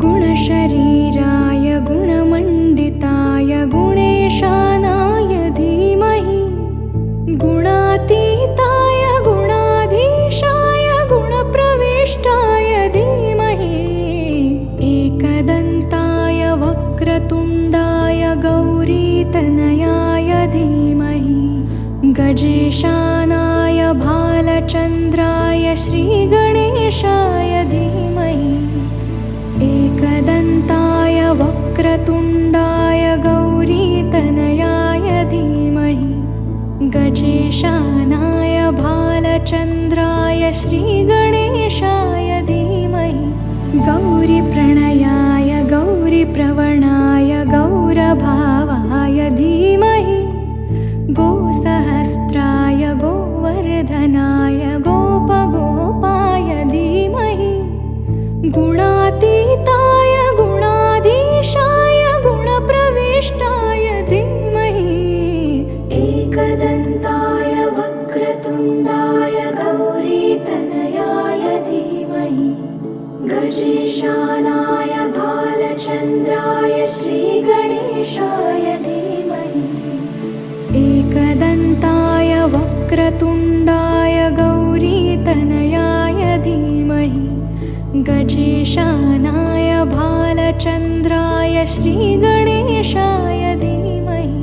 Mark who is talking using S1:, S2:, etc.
S1: गुणशरीराय गुणमण्डिताय गुणेशानाय धीमहि गुणातीताय गुणाधीशाय गुणप्रविष्टाय धीमहि एकदन्ताय वक्रतुण्डाय गौरीतनयाय धीमहि गजेशानाय भालचन्द्राय श्रीगणेशाय धीमहि एकदन्ताय वक्रतुण्डाय गौरीतनयाय धीमहि गजेशानाय भालचन्द्राय श्रीगणेशाय धीमहि गौरीप्रणयाय गौरीप्रवणाय गौरभावाय धीमहि गोसहस्राय गोवर्धनाय गोपगोपाय धीमहि गुणातीताय गुणाधीशाय गुणप्रविष्टाय धीमहि एकदन्ताय वक्रतुण्डाय गौरीतनयाय धीमहि गजेशानाय भालचन्द्राय श्रीगणेशाय धीमहि एकदन्ताय वक्रतुण्डाय गौरीतनयाय धीमहि गजेशानाय भालचन्द्राय श्रीगणेशाय धीमहि